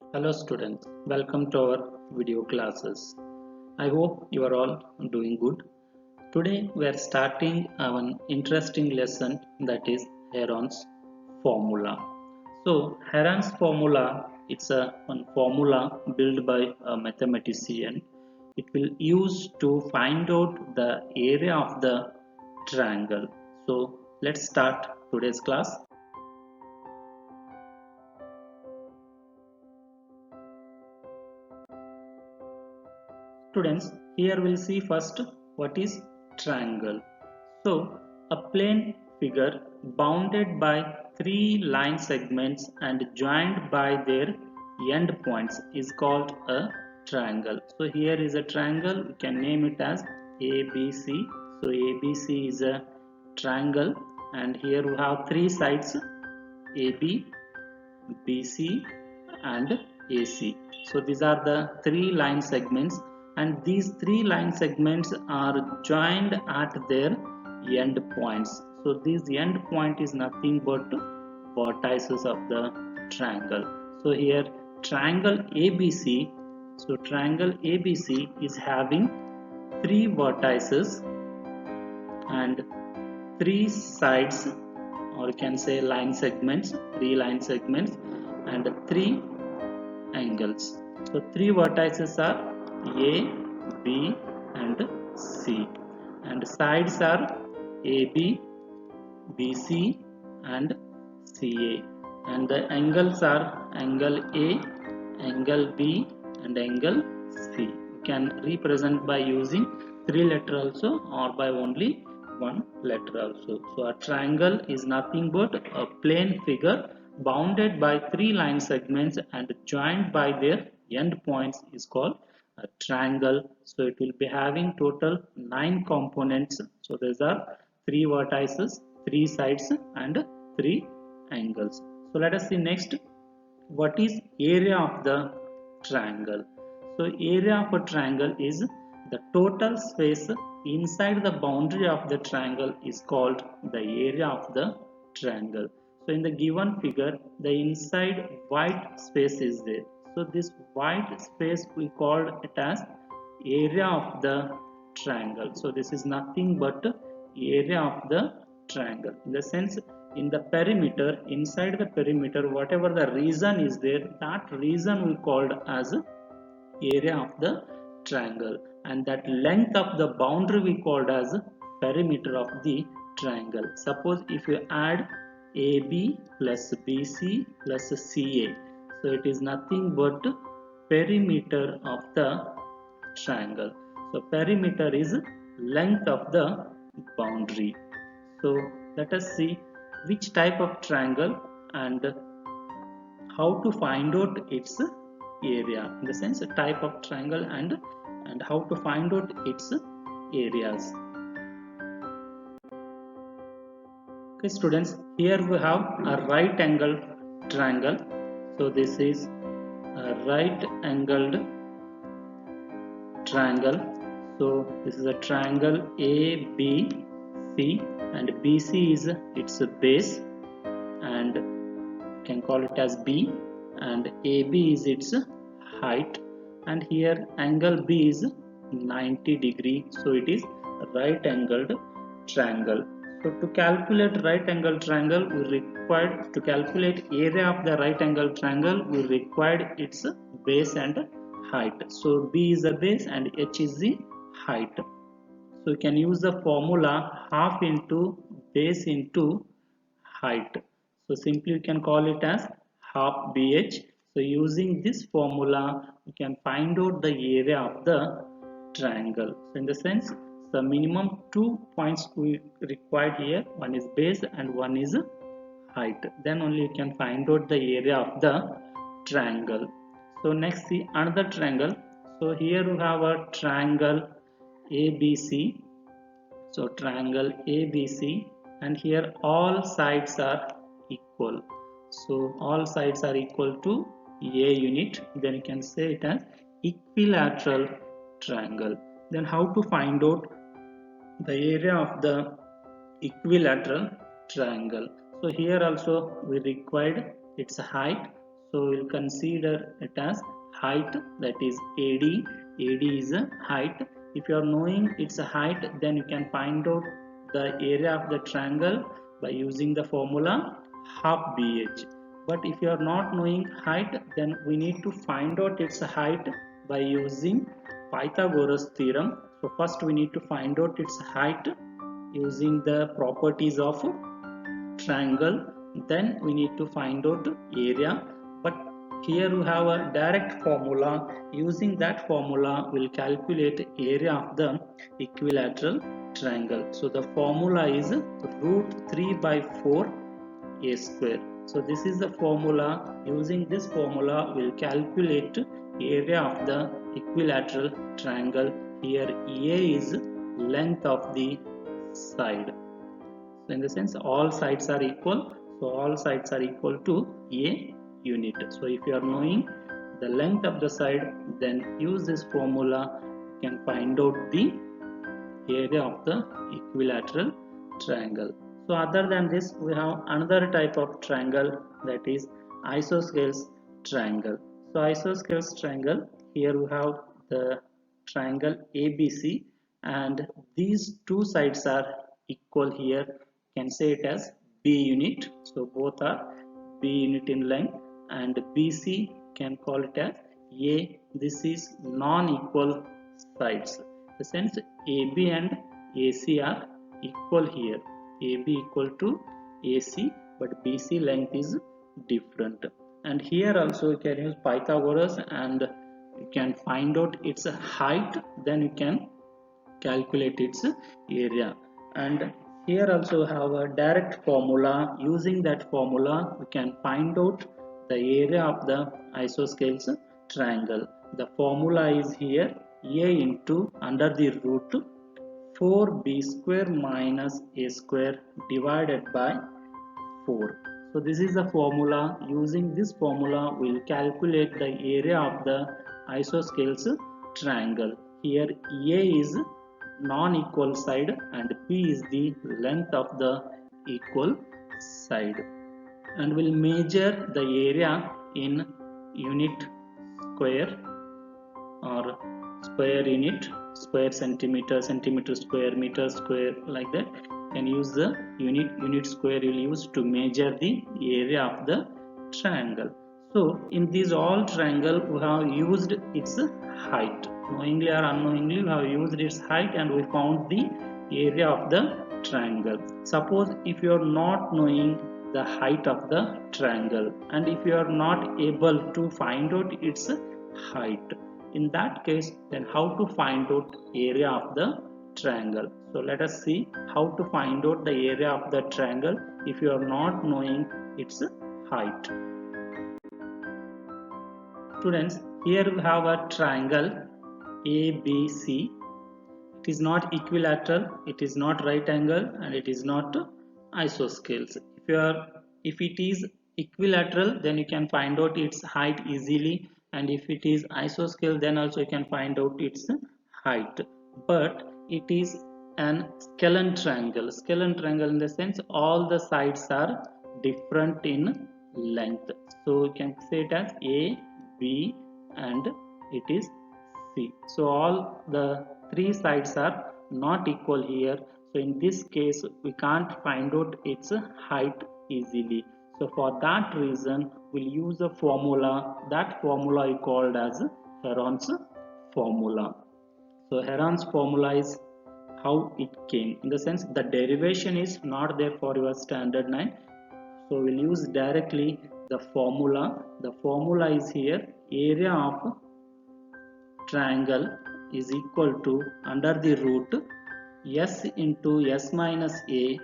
Hello students, welcome to our video classes. I hope you are all doing good. Today we are starting an interesting lesson, that is Heron's formula. So Heron's formula, it's one formula built by a mathematician. It will use to find out the area of the triangle. So let's start today's class. Students, here we'll see first what is triangle. So, a plane figure bounded by three line segments and joined by their end points is called a triangle. So, here is a triangle, we can name it as ABC. So, ABC is a triangle, and here we have three sides AB, BC and AC. So these are the three line segments, and these three line segments are joined at their end points. So this end point is nothing but vertices of the triangle. So here triangle ABC, so triangle ABC is having three vertices and three sides, or you can say line segments, three line segments and three angles. So three vertices are A, B and C, and sides are AB, BC and CA, and the angles are angle A, angle B and angle C. You can represent by using three letter also or by only one letter also. So a triangle is nothing but a plane figure bounded by three line segments and joined by their end points is called a triangle. So it will be having total 9 components. So these are three vertices, three sides and three angles. So let us see next what is area of the triangle. So area of a triangle is the total space inside the boundary of the triangle is called the area of the triangle. So in the given figure, the inside white space is there. So this white space we called it as area of the triangle. So this is nothing but area of the triangle. In the sense, in the perimeter, inside the perimeter, whatever the region is there, that region we called as area of the triangle, and that length of the boundary we called as perimeter of the triangle. Suppose if you add AB plus BC plus CA, so it is nothing but perimeter of the triangle. So perimeter is length of the boundary. So let us see which type of triangle and how to find out its area, in the sense type of triangle and how to find out its areas. Okay students, here we have a right angle triangle. So this is a right angled triangle. So this is a triangle ABC, and BC is its base, and you can call it as B, and AB is its height, and here angle B is 90 degree. So it is right angled triangle. So to calculate right angle triangle, we required to calculate area of the right angle triangle, we required its base and height. So B is the base and H is the height. So you can use the formula half into base into height. So simply you can call it as half BH. So using this formula, you can find out the area of the triangle. So in the sense, the minimum 2 points we required here, one is base and one is height. Then only you can find out the area of the triangle. So next see another triangle. So here we have a triangle ABC. So triangle ABC, and here all sides are equal. So all sides are equal to A unit. Then you can say it as equilateral triangle. Then how to find out the area of the equilateral triangle? So here also we required its height. So we'll consider it as height, that is AD. AD is a height. If you are knowing its height, then you can find out the area of the triangle by using the formula half BH. But if you are not knowing height, then we need to find out its height by using Pythagoras theorem. So first we need to find out its height using the properties of triangle. Then we need to find out area. But here we have a direct formula. Using that formula, we'll calculate area of the equilateral triangle. So the formula is root 3 by 4 a square. So this is the formula. Using this formula, we'll calculate area of the equilateral triangle. Here A is length of the side. So in the sense all sides are equal. So all sides are equal to a unit. So if you are knowing the length of the side, then use this formula. You can find out the area of the equilateral triangle. So other than this, we have another type of triangle, that is isosceles triangle. So isosceles triangle, here we have the triangle ABC, and these two sides are equal. Here you can say it as B unit. So both are B unit in length, and BC can call it as A. This is non-equal sides. The sense AB and AC are equal here. AB equal to AC, but BC length is different. And here also you can use Pythagoras and you can find out its height, then you can calculate its area. And here also have a direct formula. Using that formula, we can find out the area of the isosceles triangle. The formula is here A into under the root 4b square minus a square divided by 4. So this is the formula. Using this formula, we will calculate the area of the isosceles triangle. Here A is non-equal side and B is the length of the equal side. And we'll measure the area in unit square or square unit, square centimeter, centimeter square, meter square, like that. You can use the unit square you'll use to measure the area of the triangle. So in these all triangle, we have used its height. Knowingly or unknowingly, we have used its height and we found the area of the triangle. Suppose if you are not knowing the height of the triangle and if you are not able to find out its height, in that case, then how to find out area of the triangle. So let us see how to find out the area of the triangle if you are not knowing its height. Students, here we have a triangle ABC. It is not equilateral, it is not right angle, and it is not isosceles. If it is equilateral, then you can find out its height easily, and if it is isosceles, then also you can find out its height. But it is an scalene triangle. Scalene triangle in the sense all the sides are different in length. So you can say it as A, B, and it is C. So all the three sides are not equal here. So in this case, we can't find out its height easily. So for that reason, we'll use a formula. That formula is called as Heron's formula. So Heron's formula is how it came. In the sense, the derivation is not there for your standard 9. So we'll use directly the formula. The formula is here. Area of triangle is equal to under the root S into S minus A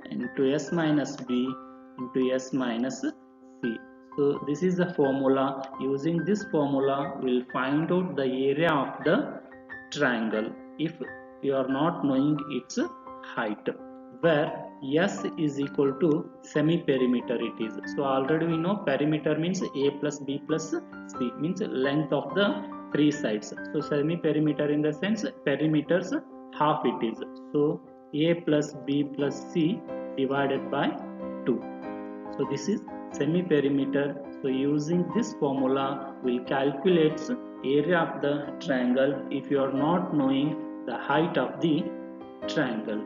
into S minus B into S minus C. So this is the formula. Using this formula, we'll find out the area of the triangle if you are not knowing its height, where S is equal to semi-perimeter it is. So already we know perimeter means A plus B plus C, means length of the three sides. So semi-perimeter in the sense perimeters half it is. So A plus B plus C divided by 2. So this is semi-perimeter. So using this formula we'll calculate area of the triangle if you are not knowing the height of the triangle.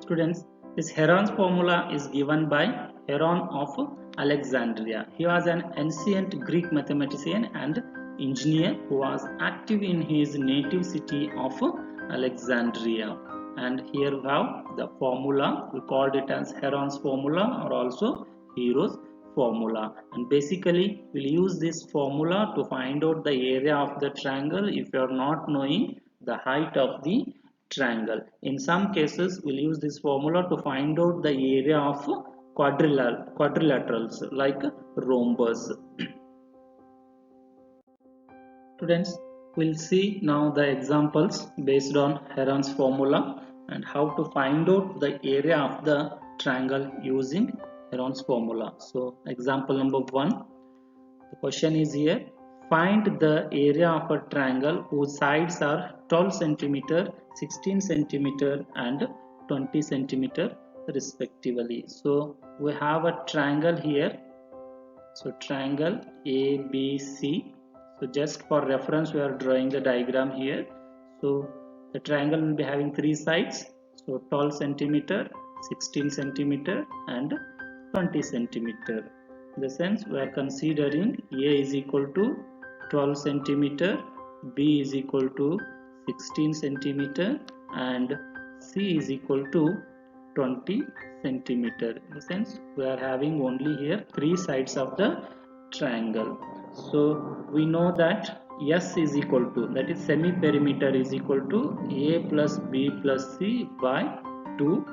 Students, this Heron's formula is given by Heron of Alexandria. He was an ancient Greek mathematician and engineer who was active in his native city of Alexandria. And here we have the formula. We called it as Heron's formula or also Hero's formula. And basically we'll use this formula to find out the area of the triangle if you are not knowing the height of the triangle. In some cases we'll use this formula to find out the area of quadrilaterals like rhombus. Students, we'll see now the examples based on Heron's formula and how to find out the area of the triangle using Heron's formula. So example number 1, the question is here: find the area of a triangle whose sides are 12 centimeter, 16 centimeter and 20 centimeter respectively. So we have a triangle here. So triangle ABC. So just for reference we are drawing the diagram here. So the triangle will be having three sides. So 12 centimeter, 16 centimeter and 20 centimeter. In the sense we are considering A is equal to 12 centimeter, B is equal to 16 centimeter and C is equal to 20 centimeter. In the sense we are having only here three sides of the triangle. So we know that S is equal to, that is semi perimeter is equal to A plus B plus C by 2.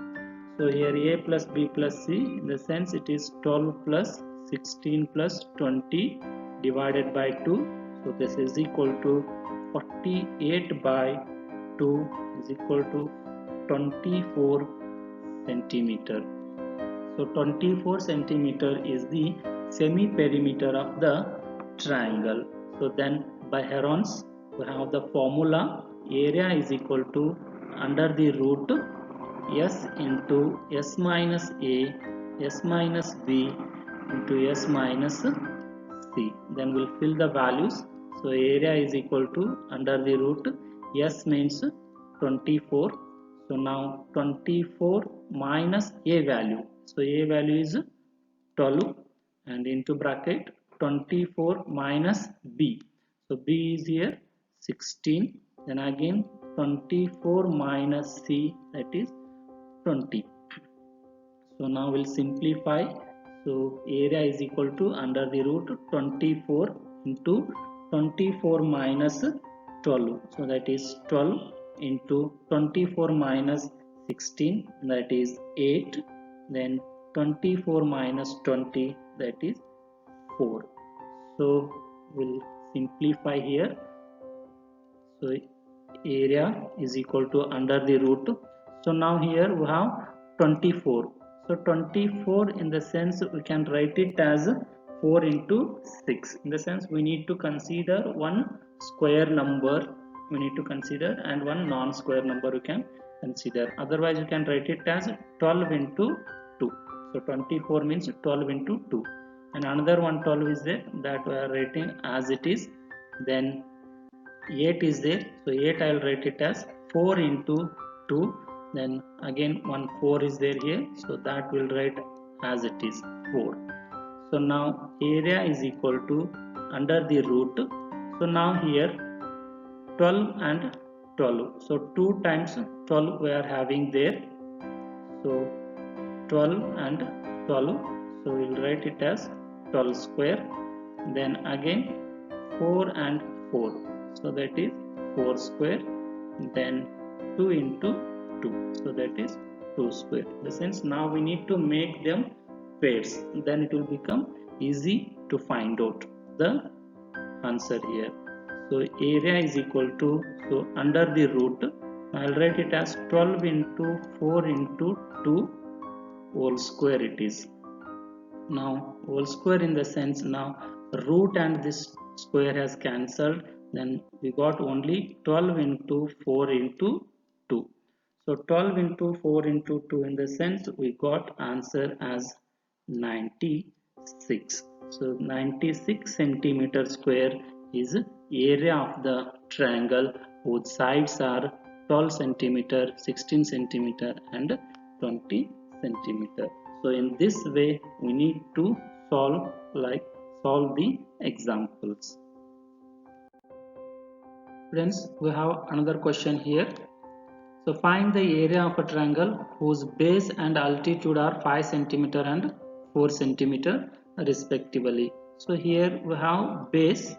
So here A plus B plus C, in the sense it is 12 plus 16 plus 20 divided by 2. So this is equal to 48 by 2 is equal to 24 centimeter. So 24 centimeter is the semi perimeter of the triangle. So then by Heron's we have the formula: area is equal to under the root S into S minus A, S minus B into S minus C. Then we'll fill the values. So area is equal to under the root S means 24. So now 24 minus A value. So A value is 12 and into bracket 24 minus B. So B is here 16. Then again 24 minus C, that is 20. So now we'll simplify. So area is equal to under the root 24 into 24 minus 12. So that is 12 into 24 minus 16, that is 8. Then 24 minus 20, that is 4. So we'll simplify here. So area is equal to under the root. So now here we have 24. So 24, in the sense we can write it as 4 into 6. In the sense we need to consider one square number we need to consider and one non-square number you can consider. Otherwise you can write it as 12 into 2. So 24 means 12 into 2. And another one 12 is there, that we are writing as it is. Then 8 is there. So 8 I will write it as 4 into 2. Then again one 4 is there here. So that will write as it is 4. So now area is equal to under the root. So now here 12 and 12. So 2 times 12 we are having there. So 12 and 12. So we will write it as 12 square. Then again 4 and 4. So that is 4 square. Then 2 into 2. So that is 2 square. In the sense now we need to make them pairs. Then it will become easy to find out the answer here. So area is equal to, so under the root I will write it as 12 into 4 into 2 whole square it is. Now whole square, in the sense now root and this square has cancelled, then we got only 12 into 4 into 2. So 12 into 4 into 2, in the sense we got answer as 96. So 96 centimeter square is area of the triangle whose sides are 12 centimeter, 16 centimeter and 20 centimeter. So in this way we need to solve the examples. Friends, we have another question here. So find the area of a triangle whose base and altitude are 5 centimeter and 4 centimeter respectively. So here we have base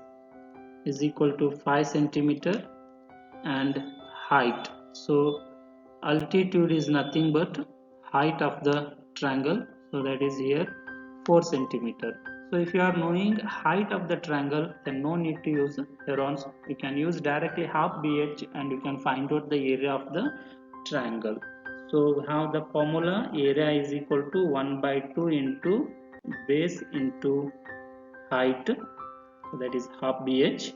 is equal to 5 centimeter and height. So altitude is nothing but height of the triangle. So that is here 4 centimeter. So if you are knowing height of the triangle, then no need to use herons. You can use directly half BH and you can find out the area of the triangle. So we have the formula, area is equal to 1 by 2 into base into height. So that is half BH.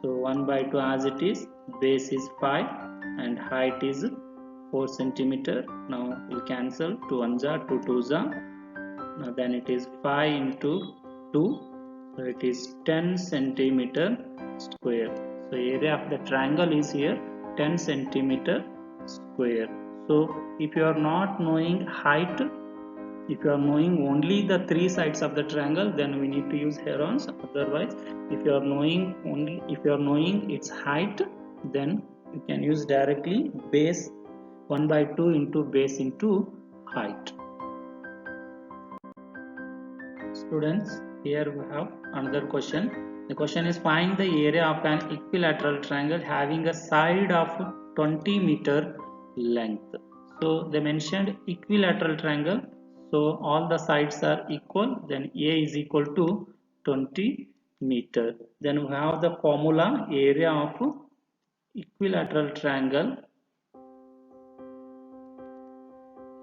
So 1 by 2 as it is, base is 5 and height is 4 centimeter. Now we'll cancel 2 ones are 2 twos are. Now then it is 5 into 2, so it is 10 centimeter square. So area of the triangle is here 10 centimeter square. So if you are not knowing height, if you are knowing only the three sides of the triangle, then we need to use herons. Otherwise, if you are knowing its height, then you can use directly base 1 by 2 into base into height. Students, here we have another question. The question is find the area of an equilateral triangle having a side of 20 meter length. So they mentioned equilateral triangle. So all the sides are equal. Then A is equal to 20 meter. Then we have the formula, area of equilateral triangle.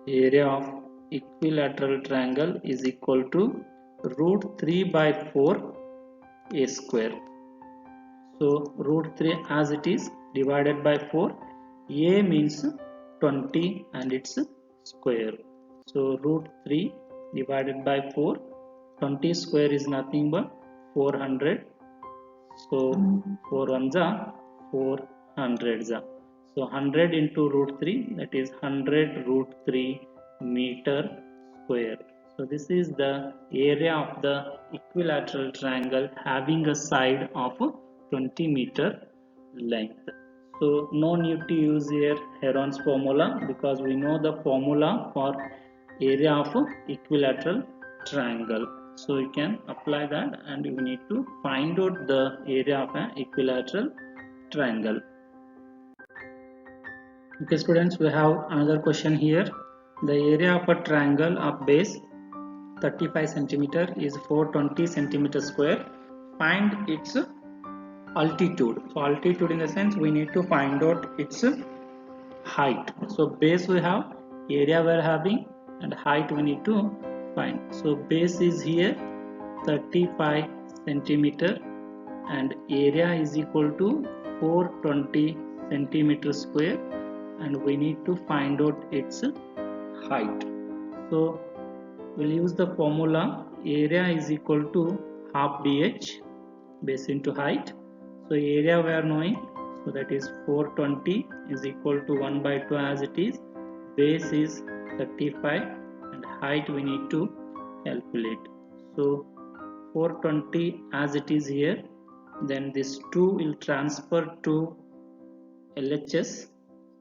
Area of equilateral triangle is equal to root 3 by 4 a square. So root 3 as it is divided by 4. A means 20 and its square. So root 3 divided by 4. 20 square is nothing but 400. So 4 ones are 400s. So 100 into root 3, that is 100 root 3 meter square. So this is the area of the equilateral triangle having a side of 20 meter length. So no need to use here Heron's formula because we know the formula for area of equilateral triangle. So you can apply that and you need to find out the area of an equilateral triangle. Okay students, we have another question here. The area of a triangle of base 35 centimeter is 420 centimeter square. Find its altitude. So altitude in the sense we need to find out its height. So base we have, area we are having and height we need to find. So base is here 35 centimeter and area is equal to 420 centimeter square and we need to find out its height. So we'll use the formula, area is equal to half BH, base into height. So area we are knowing, so that is 420 is equal to 1 by 2 as it is, base is 35 and height we need to calculate. So 420 as it is here, then this 2 will transfer to LHS,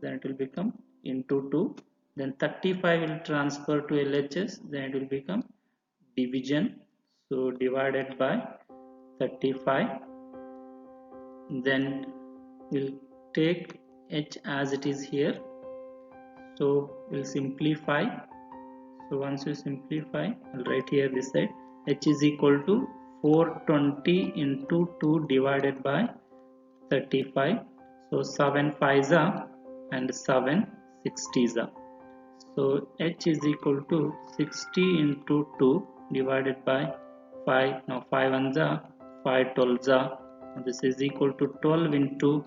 then it will become into 2, then 35 will transfer to LHS, then it will become division, so divided by 35, then we'll take H as it is here, so we'll simplify. So once you simplify, I'll write here this side, H is equal to 420 into 2 divided by 35. So 7 5s are and 7 60s are. So H is equal to 60 into 2 divided by 5. Now 5 ones are 5 12s are. This is equal to 12 into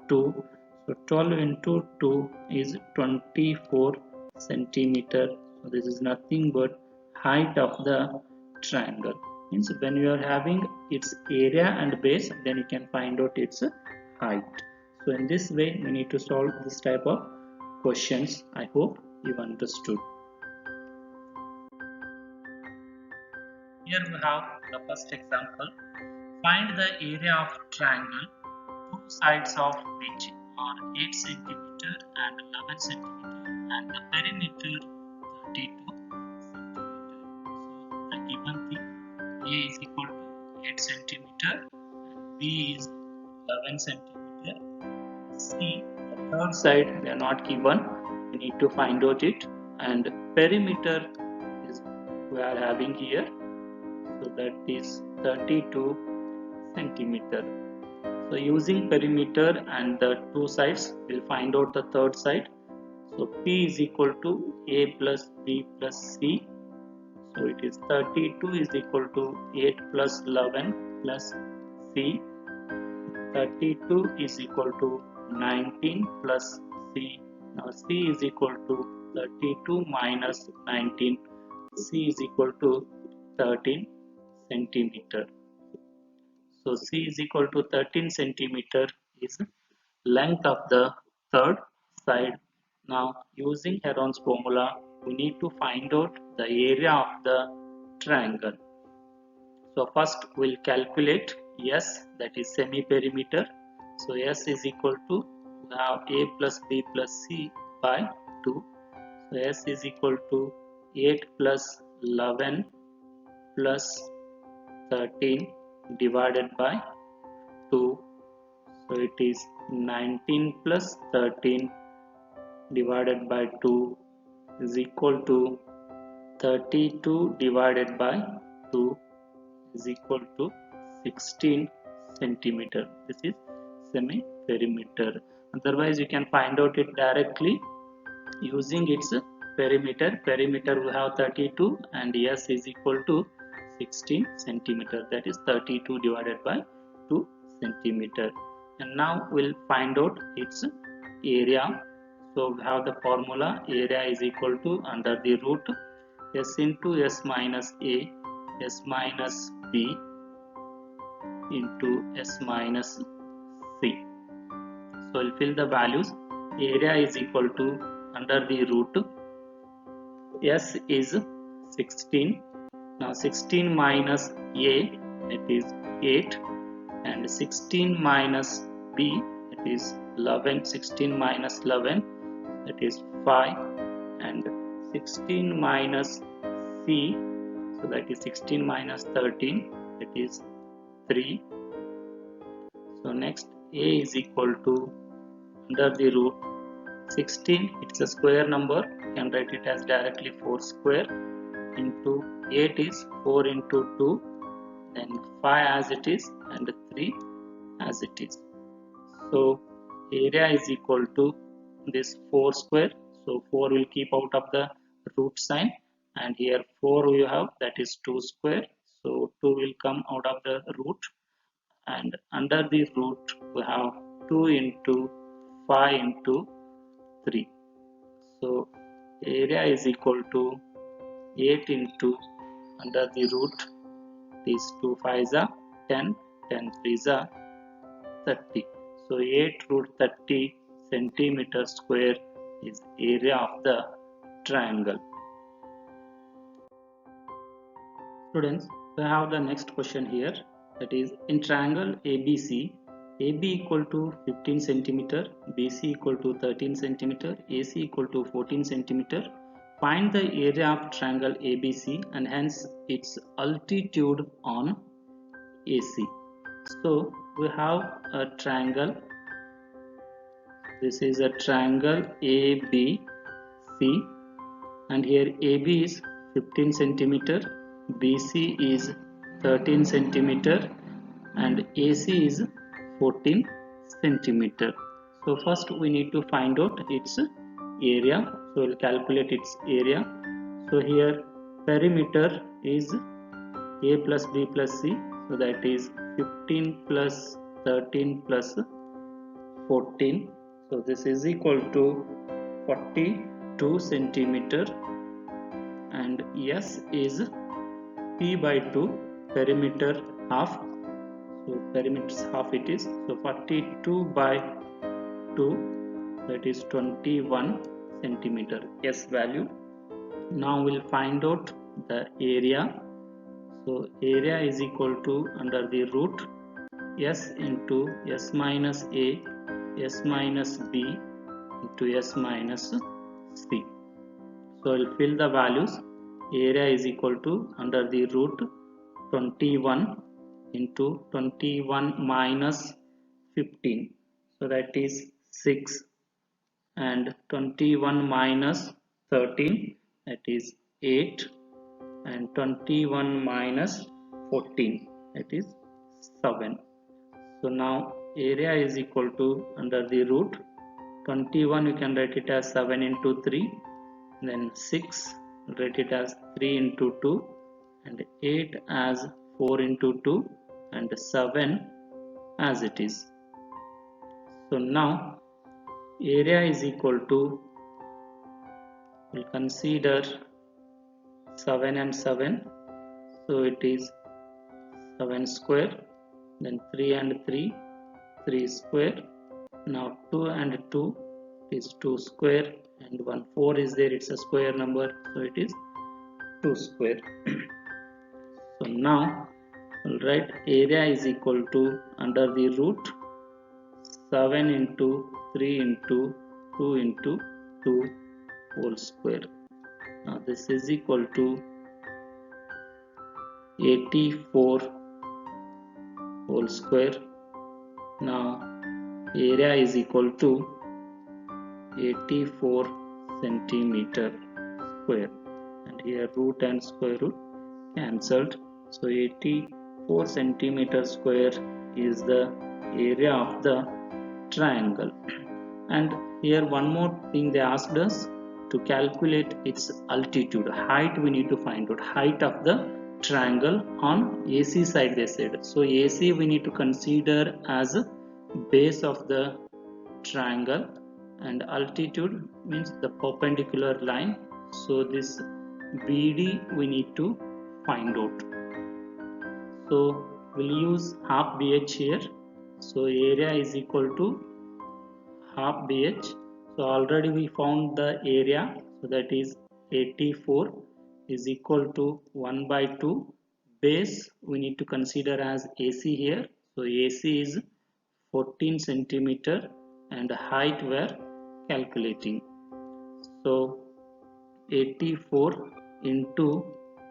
2. So 12 into 2 is 24 centimeter. So this is nothing but height of the triangle. Means when you are having its area and base, then you can find out its height. So in this way we need to solve this type of questions. I hope you understood. Here we have the first example. Find the area of triangle, two sides of which are 8 centimeter and 11 centimeter, and the perimeter 32 centimeter. So the given thing, A is equal to 8 centimeter, B is 11 centimeter, C, the third side they are not given, we need to find out it, and perimeter is we are having here, so that is 32 centimeter. So using perimeter and the two sides, we'll find out the third side. So P is equal to A plus B plus C. So it is 32 is equal to 8 plus 11 plus C. 32 is equal to 19 plus C. Now C is equal to 32 minus 19. C is equal to 13 centimeter. So C is equal to 13 centimeter is length of the third side. Now using Heron's formula, we need to find out the area of the triangle. So first we'll calculate S, that is semi-perimeter. So S is equal to now A plus B plus C by 2. So S is equal to 8 plus 11 plus 13 divided by 2. So it is 19 plus 13 divided by 2 is equal to 32 divided by 2 is equal to 16 centimeter. This is semi-perimeter. Otherwise you can find out it directly using its perimeter. Perimeter we have 32 and S is equal to 16 centimeter, that is 32 divided by 2 centimeter. And now we'll find out its area. So we have the formula, area is equal to under the root S into S minus A, S minus B into S minus C. So we'll fill the values. Area is equal to under the root S is 16. Now 16 minus A, it is 8, and 16 minus B, it is 11. 16 minus 11, that is 5, and 16 minus C, so that is 16 minus 13, that is 3. So next A is equal to under the root 16, it's a square number, you can write it as directly 4 square, into 8 is 4 into 2, then 5 as it is, and 3 as it is. So area is equal to this 4 square, so 4 will keep out of the root sign, and here 4 you have, that is 2 square, so 2 will come out of the root, and under the root we have 2 into 5 into 3. So area is equal to 8 into under the root is 2 5s are 10, 10 3s are 30. So 8 root 30 centimeter square is area of the triangle. Students, we have the next question here, that is in triangle ABC, AB equal to 15 centimeter, BC equal to 13 centimeter, AC equal to 14 centimeter. Find the area of triangle ABC and hence its altitude on AC. So we have a triangle. This is a triangle ABC, and here AB is 15 centimeter, BC is 13 centimeter, and AC is 14 centimeter. So first we need to find out its area. So we'll calculate its area. So here perimeter is A plus B plus C, so that is 15 plus 13 plus 14. So this is equal to 42 centimeter, and S is P by 2, perimeter half, so perimeter half it is, so 42 by 2, that is 21 centimeter S value. Now we'll find out the area. So area is equal to under the root S into S minus A, S minus B into S minus C. So I'll fill the values. Area is equal to under the root 21 into 21 minus 15, so that is 6, and 21 minus 13, that is 8, and 21 minus 14, that is 7. So now area is equal to under the root 21, you can write it as 7 into 3, then 6 write it as 3 into 2, and 8 as 4 into 2, and 7 as it is. So now area is equal to, we'll consider 7 and 7, so it is 7 square, then 3 and 3, 3 square. Now 2 and 2 is 2 square, and 1 4 is there, it's a square number, so it is 2 square. So now we'll write area is equal to under the root 7 into 3 into 2 into 2 whole square. Now this is equal to 84 whole square. Now area is equal to 84 centimeter square, and here root and square root cancelled, so 84 centimeter square is the area of the triangle. And here one more thing they asked us to calculate its altitude, height. We need to find out height of the triangle on AC side, they said. So AC we need to consider as base of the triangle, and altitude means the perpendicular line, so this BD we need to find out. So we'll use half BH here, so area is equal to half BH. So already we found the area, so that is 84 is equal to 1 by 2. Base we need to consider as AC here, so AC is 14 centimeter, and height we are calculating. So 84 into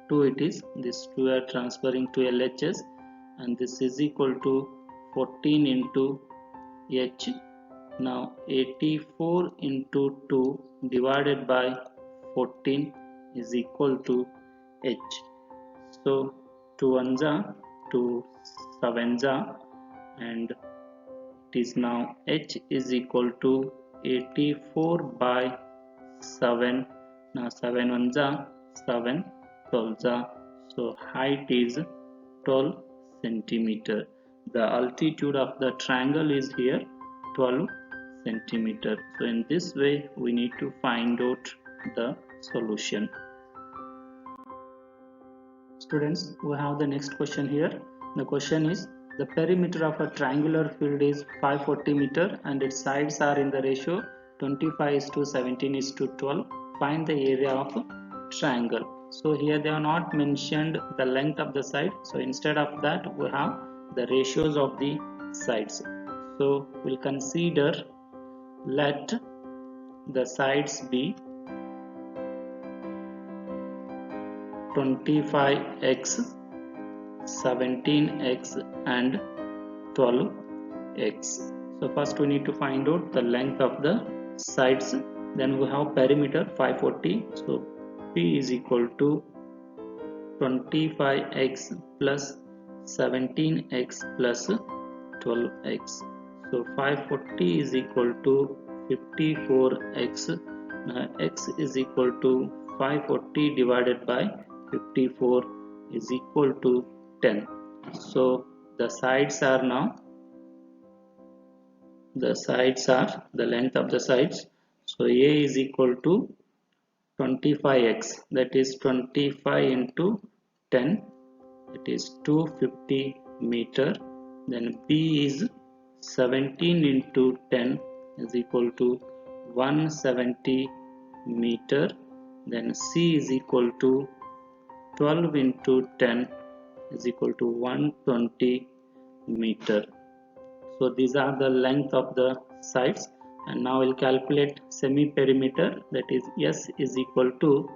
2, it is, this 2 are transferring to LHS, and this is equal to 14 into H. Now 84 into 2 divided by 14 is equal to H. So 2 ones are 2 sevens are, and it is now H is equal to 84 by 7. Now 7 ones are 7, 12s are, so height is 12 centimeter. The altitude of the triangle is here 12 centimeter. So in this way we need to find out the solution. Students, we have the next question here. The question is, the perimeter of a triangular field is 540 meter and its sides are in the ratio 25:17:12. Find the area of a triangle. So here they are not mentioned the length of the side, so instead of that we have the ratios of the sides. So we'll consider, let the sides be 25x, 17x and 12x. So first we need to find out the length of the sides, then we have perimeter 540, so P is equal to 25x plus 17x plus 12x. So 540 is equal to 54x. Now x is equal to 540 divided by 54 is equal to 10. So the sides are now, the length of the sides. So A is equal to 25x, that is 25 into 10, it is 250 meter. Then B is 17 into 10 is equal to 170 meter. Then C is equal to 12 into 10 is equal to 120 meter. So these are the length of the sides. And now we'll calculate semi perimeter, that is S is equal to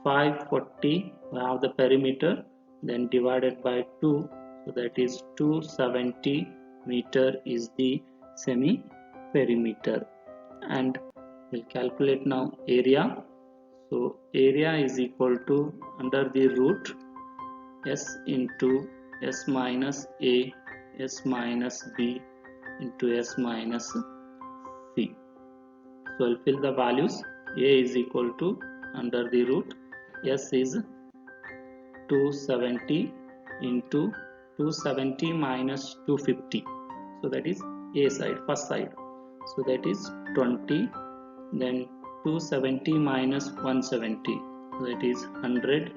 540, we have the perimeter, then divided by 2, so that is 270 meter is the semi perimeter. And we'll calculate now area. So area is equal to, under the root, S into S minus A, S minus B into S minus C. So I'll fill the values. A is equal to, under the root, S is 270 into 270 minus 250. So that is A side, first side. So that is 20. Then 270 minus 170. So that is 100.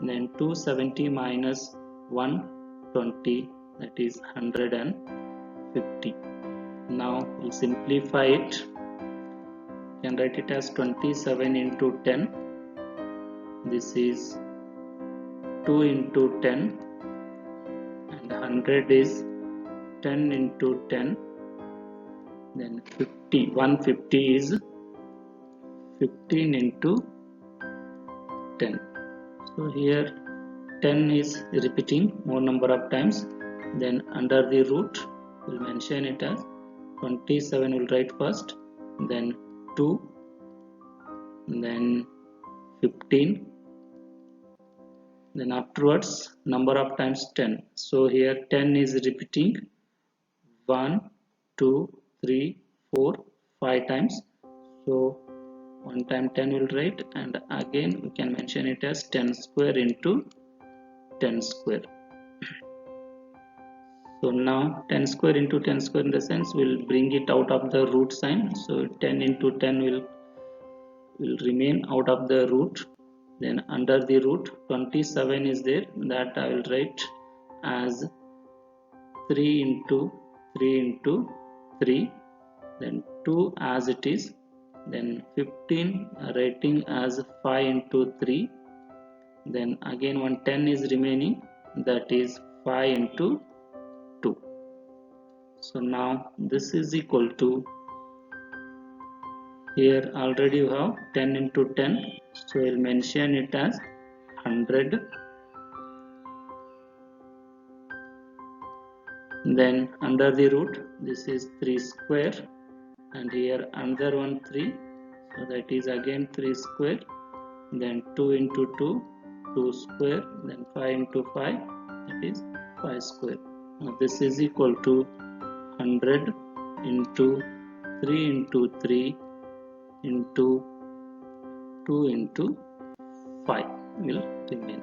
Then 270 minus 120. That is 150. Now we'll simplify it. You can write it as 27 into 10. This is 2 into 10, and 100 is 10 into 10. Then 150 is 15 into 10. So here 10 is repeating more number of times. Then under the root we'll mention it as 27, we'll write first, then 2, then 15, then afterwards number of times 10. So here 10 is repeating 1, 2, 3, 4, 5 times. So one time 10 will write, and again we can mention it as 10 square into 10 square. So now 10 square into 10 square, in the sense we'll bring it out of the root sign. So 10 into 10 will remain out of the root. Then under the root 27 is there, that I will write as 3 into 3 into 3. Then 2 as it is. Then 15 writing as 5 into 3. Then again one 10 is remaining, that is 5 into 2. So now this is equal to, here already you have 10 into 10, so we'll mention it as 100. Then under the root, this is 3 square, and here another one 3, so that is again 3 square. Then 2 into 2, 2 square. Then 5 into 5, that is 5 square. Now this is equal to 100 into 3 into 3 into 2 into 5 will remain.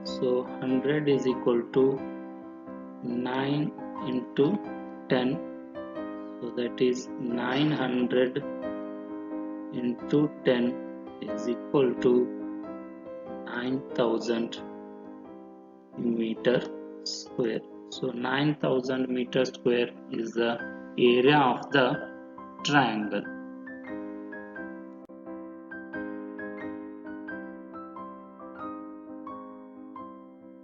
So 100 is equal to 9 into 10. So that is 900 into 10 is equal to 9000 meter square. So 9000 meter square is the area of the triangle.